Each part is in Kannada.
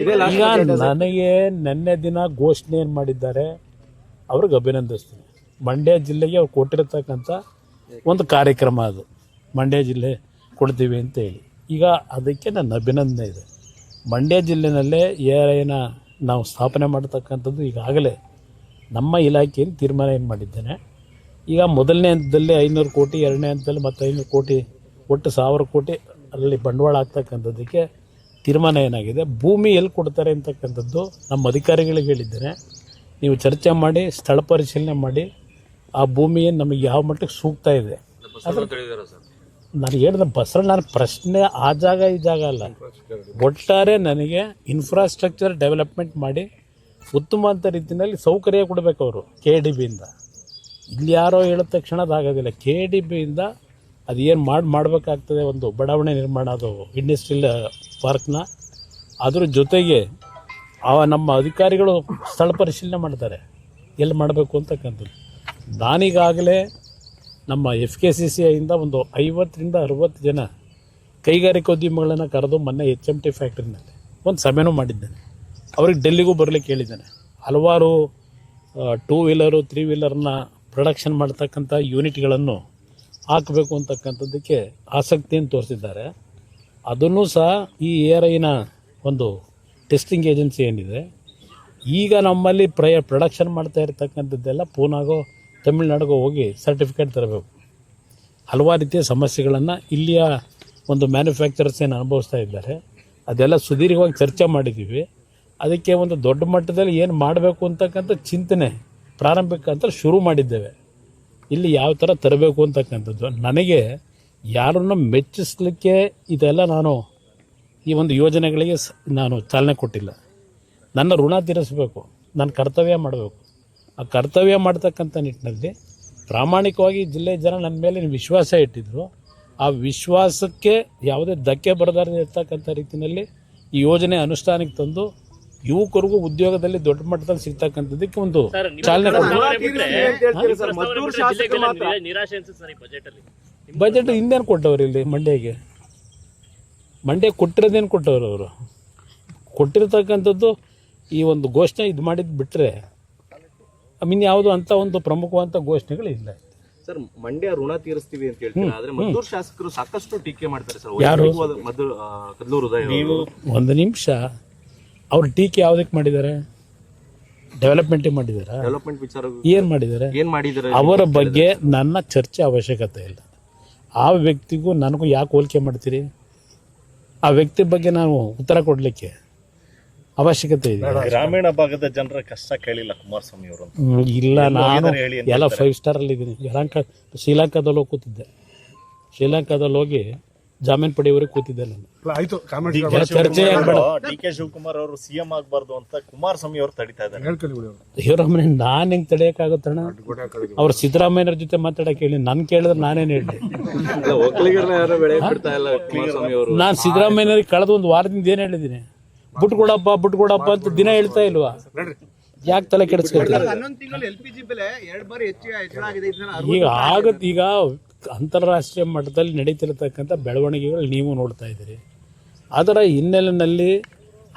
ಈಗ ನನಗೆ ನಿನ್ನೆ ದಿನ ಘೋಷಣೆ ಏನು ಮಾಡಿದ್ದಾರೆ ಅವ್ರಿಗೆ ಅಭಿನಂದಿಸ್ತೀನಿ. ಮಂಡ್ಯ ಜಿಲ್ಲೆಗೆ ಅವ್ರು ಕೊಟ್ಟಿರ್ತಕ್ಕಂಥ ಒಂದು ಕಾರ್ಯಕ್ರಮ ಅದು, ಮಂಡ್ಯ ಜಿಲ್ಲೆ ಕೊಡ್ತೀವಿ ಅಂತೇಳಿ. ಈಗ ಅದಕ್ಕೆ ನನ್ನ ಅಭಿನಂದನೆ ಇದೆ. ಮಂಡ್ಯ ಜಿಲ್ಲೆನಲ್ಲೇ ಏನ ನಾವು ಸ್ಥಾಪನೆ ಮಾಡ್ತಕ್ಕಂಥದ್ದು ಈಗಾಗಲೇ ನಮ್ಮ ಇಲಾಖೆಯಲ್ಲಿ ತೀರ್ಮಾನ ಏನು ಮಾಡಿದ್ದೇನೆ. ಈಗ ಮೊದಲನೇ ಹಂತದಲ್ಲಿ 500 ಕೋಟಿ, ಎರಡನೇ ಹಂತದಲ್ಲಿ ಮತ್ತು 500 ಕೋಟಿ, ಒಟ್ಟು 1000 ಕೋಟಿ ಅಲ್ಲಿ ಬಂಡವಾಳ ಆಗ್ತಕ್ಕಂಥದ್ದಕ್ಕೆ ತೀರ್ಮಾನ ಏನಾಗಿದೆ. ಭೂಮಿ ಎಲ್ಲಿ ಕೊಡ್ತಾರೆ ಅಂತಕ್ಕಂಥದ್ದು ನಮ್ಮ ಅಧಿಕಾರಿಗಳಿಗೆ ಹೇಳಿದ್ದೇನೆ. ನೀವು ಚರ್ಚೆ ಮಾಡಿ, ಸ್ಥಳ ಪರಿಶೀಲನೆ ಮಾಡಿ, ಆ ಭೂಮಿ ನಮಗೆ ಯಾವ ಮಟ್ಟಕ್ಕೆ ಸೂಕ್ತ ಇದೆ. ನಾನು ಹೇಳಿದ ನನ್ನ ಪ್ರಶ್ನೆ ಆ ಜಾಗ ಈ ಜಾಗ ಅಲ್ಲ, ಒಟ್ಟಾರೆ ನನಗೆ ಇನ್ಫ್ರಾಸ್ಟ್ರಕ್ಚರ್ ಡೆವಲಪ್ಮೆಂಟ್ ಮಾಡಿ ಉತ್ತಮವಾದ ರೀತಿಯಲ್ಲಿ ಸೌಕರ್ಯ ಕೊಡಬೇಕು ಅವರು. KDBಯಿಂದ ಇಲ್ಲಿ ಯಾರೋ ಹೇಳಿದ ತಕ್ಷಣ ಅದಾಗೋದಿಲ್ಲ. KDBಯಿಂದ ಅದು ಏನು ಮಾಡಬೇಕಾಗ್ತದೆ, ಒಂದು ಬಡಾವಣೆ ನಿರ್ಮಾಣ, ಅದು ಇಂಡಸ್ಟ್ರಿಯಲ್ ಪಾರ್ಕ್ನ. ಅದ್ರ ಜೊತೆಗೆ ನಮ್ಮ ಅಧಿಕಾರಿಗಳು ಸ್ಥಳ ಪರಿಶೀಲನೆ ಮಾಡ್ತಾರೆ ಎಲ್ಲಿ ಮಾಡಬೇಕು ಅಂತಕ್ಕಂಥದ್ದು. ನಾನೀಗಾಗಲೇ ನಮ್ಮ FKCCIಯಿಂದ ಒಂದು 50 ರಿಂದ 60 ಜನ ಕೈಗಾರಿಕೋದ್ಯಮಿಗಳನ್ನು ಕರೆದು ಮೊನ್ನೆ HMT ಫ್ಯಾಕ್ಟ್ರಿನಲ್ಲಿ ಒಂದು ಸಭೆನೂ ಮಾಡಿದ್ದೇನೆ. ಅವ್ರಿಗೆ ಡೆಲ್ಲಿಗೂ ಬರಲಿಕ್ಕೆ ಹೇಳಿದ್ದೇನೆ. ಹಲವಾರು 2 ವೀಲರು 3 ವೀಲರ್ನ ಪ್ರೊಡಕ್ಷನ್ ಮಾಡ್ತಕ್ಕಂಥ ಯೂನಿಟ್ಗಳನ್ನು ಹಾಕಬೇಕು ಅಂತಕ್ಕಂಥದ್ದಕ್ಕೆ ಆಸಕ್ತಿಯನ್ನು ತೋರಿಸಿದ್ದಾರೆ. ಅದನ್ನು ಸಹ ಈ ARIನ ಒಂದು ಟೆಸ್ಟಿಂಗ್ ಏಜೆನ್ಸಿ ಏನಿದೆ, ಈಗ ನಮ್ಮಲ್ಲಿ ಪ್ರೊಡಕ್ಷನ್ ಮಾಡ್ತಾ ಇರ್ತಕ್ಕಂಥದ್ದೆಲ್ಲ ಪೂನಾಗೋ ತಮಿಳ್ನಾಡಿಗೋ ಹೋಗಿ ಸರ್ಟಿಫಿಕೇಟ್ ತರಬೇಕು. ಹಲವಾರು ರೀತಿಯ ಸಮಸ್ಯೆಗಳನ್ನು ಇಲ್ಲಿಯ ಒಂದು ಮ್ಯಾನುಫ್ಯಾಕ್ಚರರ್ಸ್ ಏನು ಅನುಭವಿಸ್ತಾ ಇದ್ದಾರೆ, ಅದೆಲ್ಲ ಸುದೀರ್ಘವಾಗಿ ಚರ್ಚೆ ಮಾಡಿದ್ದೀವಿ. ಅದಕ್ಕೆ ಒಂದು ದೊಡ್ಡ ಮಟ್ಟದಲ್ಲಿ ಏನು ಮಾಡಬೇಕು ಅಂತಕ್ಕಂಥ ಚಿಂತನೆ ಪ್ರಾರಂಭಿಕ ಅಂತ ಶುರು ಮಾಡಿದ್ದೇವೆ. ಇಲ್ಲಿ ಯಾವ ಥರ ತರಬೇಕು ಅಂತಕ್ಕಂಥದ್ದು ನನಗೆ ಯಾರನ್ನು ಮೆಚ್ಚಿಸ್ಲಿಕ್ಕೆ ಇದೆಲ್ಲ ನಾನು ಈ ಒಂದು ಯೋಜನೆಗಳಿಗೆ ನಾನು ಚಾಲನೆ ಕೊಟ್ಟಿಲ್ಲ. ನನ್ನ ಋಣ ತೀರಿಸಬೇಕು, ನನ್ನ ಕರ್ತವ್ಯ ಮಾಡಬೇಕು. ಆ ಕರ್ತವ್ಯ ಮಾಡ್ತಕ್ಕಂಥ ನಿಟ್ಟಿನಲ್ಲಿ ಪ್ರಾಮಾಣಿಕವಾಗಿ ಜಿಲ್ಲೆಯ ಜನ ನನ್ನ ಮೇಲೆ ವಿಶ್ವಾಸ ಇಟ್ಟಿದ್ದರು. ಆ ವಿಶ್ವಾಸಕ್ಕೆ ಯಾವುದೇ ಧಕ್ಕೆ ಬರದಾರದೆ ಇರ್ತಕ್ಕಂಥ ರೀತಿಯಲ್ಲಿ ಈ ಯೋಜನೆ ಅನುಷ್ಠಾನಕ್ಕೆ ತಂದು ಯುವಕರಿಗೂ ಉದ್ಯೋಗದಲ್ಲಿ ದೊಡ್ಡ ಮಟ್ಟದಲ್ಲಿ ಸಿಗ್ತಕ್ಕಂಥದ್ದಕ್ಕೆ ಒಂದು ಚಾಲನೆ ಬಜೆಟ್ ಹಿಂದೇನು ಕೊಟ್ಟವ್ರು ಇಲ್ಲಿ ಮಂಡ್ಯ ಕೊಟ್ಟಿರೋದೇನು ಕೊಟ್ಟವ್ರು ಅವರು. ಕೊಟ್ಟಿರ್ತಕ್ಕಂಥದ್ದು ಈ ಒಂದು ಘೋಷಣೆ ಇದು ಮಾಡಿದ್ದು ಬಿಟ್ಟರೆ ಯಾವುದು ಅಂತ ಒಂದು ಪ್ರಮುಖವಾದಂಥ ಘೋಷಣೆಗಳು ಇಲ್ಲ. ಸರ್, ಮಂಡ್ಯ ಋಣ ತೀರಿಸ್ತೀವಿ ಅಂತ ಹೇಳ್ತೀರಾ, ಆದ್ರೆ ಮದ್ದೂರು ಶಾಸಕರು ಸಾಕಷ್ಟು ಟೀಕೆ ಮಾಡ್ತಾರೆ ಸರ್. ಯಾರು? ಕದ್ಲೂರು ಉದಯ. ಒಂದು ನಿಮಿಷ, ಅವ್ರ ಟೀಕೆ ಯಾವುದಕ್ಕೆ ಮಾಡಿದ್ದಾರೆ? ಡೆವಲಪ್ಮೆಂಟಿಗೆ ಮಾಡಿದಾರ? ಡೆವಲಪ್ಮೆಂಟ್ ವಿಚಾರ ಏನು ಮಾಡಿದ್ದಾರೆ? ಅವರ ಬಗ್ಗೆ ನನ್ನ ಚರ್ಚೆ ಅವಶ್ಯಕತೆ ಇಲ್ಲ. ಆ ವ್ಯಕ್ತಿಗೂ ನನಗೂ ಯಾಕೆ ಹೋಲಿಕೆ ಮಾಡ್ತೀರಿ? ಆ ವ್ಯಕ್ತಿ ಬಗ್ಗೆ ನಾನು ಉತ್ತರ ಕೊಡಲಿಕ್ಕೆ ಅವಶ್ಯಕತೆ ಇದೆ. ಗ್ರಾಮೀಣ ಭಾಗದ ಜನರ ಕಷ್ಟ ಕೇಳಿಲ್ಲ ಕುಮಾರಸ್ವಾಮಿ ಅವರು. ಇಲ್ಲ, ನಾನು ಎಲ್ಲ 5 ಸ್ಟಾರಲ್ಲಿ ಇದ್ದೀನಿ. ಶ್ರೀಲಂಕಾದಲ್ಲಿ ಹೋಗಿ ಕೂತಿದ್ದೆ. ಶ್ರೀಲಂಕಾದಲ್ಲಿ ಹೋಗಿ ಜಾಮೀನು ಪಡೆಯುವವರೆಗೆ ಕೂತಿದ್ದೆ ನಾನು. ಚರ್ಚೆ DK ಶಿವಕುಮಾರ್ ಅವರು CM ಆಗಬಾರ್ದು ಅಂತ ಕುಮಾರಸ್ವಾಮಿ ಅವರು ತಡಿತಾ ಇದ್ದಾರೆ. ಶಿವರಾಮಯ್ಯ ನಾನು ಹೆಂಗೆ ತಡೆಯೋಕ್ಕಾಗುತ್ತಣ್ಣ? ಅವ್ರು ಸಿದ್ದರಾಮಯ್ಯರ ಜೊತೆ ಮಾತಾಡಕ್ಕೆ ಹೇಳಿ, ನಾನು ಕೇಳಿದ್ರೆ ನಾನೇನು ಹೇಳಿ? ನಾನು ಸಿದ್ದರಾಮಯ್ಯರಿಗೆ ಕಳೆದ ಒಂದು ವಾರದಿಂದ ಏನು ಹೇಳಿದ್ದೀನಿ? ಬಿಟ್ಕೊಡಪ್ಪ ಅಂತ ದಿನ ಹೇಳ್ತಾ ಇಲ್ವಾ? ಯಾಕೆ ತಲೆ ಕೆಡಿಸ್ಕೊಳ್ತೀವಿ? ಈಗ ಆಗುತ್ತೆ. ಈಗ ಅಂತಾರಾಷ್ಟ್ರೀಯ ಮಟ್ಟದಲ್ಲಿ ನಡೀತಿರತಕ್ಕಂಥ ಬೆಳವಣಿಗೆಗಳು ನೀವು ನೋಡ್ತಾ ಇದ್ದೀರಿ. ಅದರ ಹಿನ್ನೆಲೆಯಲ್ಲಿ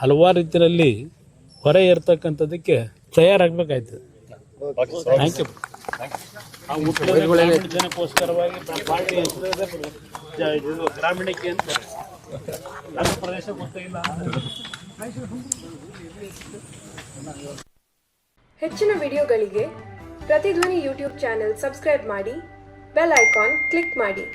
ಹಲವಾರು ರೀತಿಯಲ್ಲಿ ಹೊರೆ ಇರ್ತಕ್ಕಂಥದ್ದಕ್ಕೆ ತಯಾರಾಗಬೇಕಾಯ್ತು. Thank you. ಜನಕ್ಕೋಸ್ಕರವಾಗಿ ಗ್ರಾಮೀಣಕ್ಕೆ ಅಂತ ನನ್ನ ಪ್ರದೇಶ ಗೊತ್ತಿಲ್ಲ. ಹೆಚ್ಚಿನ ವಿಡಿಯೋಗಳಿಗೆ ಪ್ರತಿಧ್ವನಿ ಯೂಟ್ಯೂಬ್ ಚಾನೆಲ್ ಸಬ್ಸ್ಕ್ರೈಬ್ ಮಾಡಿ, ಬೆಲ್ ಐಕಾನ್ ಕ್ಲಿಕ್ ಮಾಡಿ.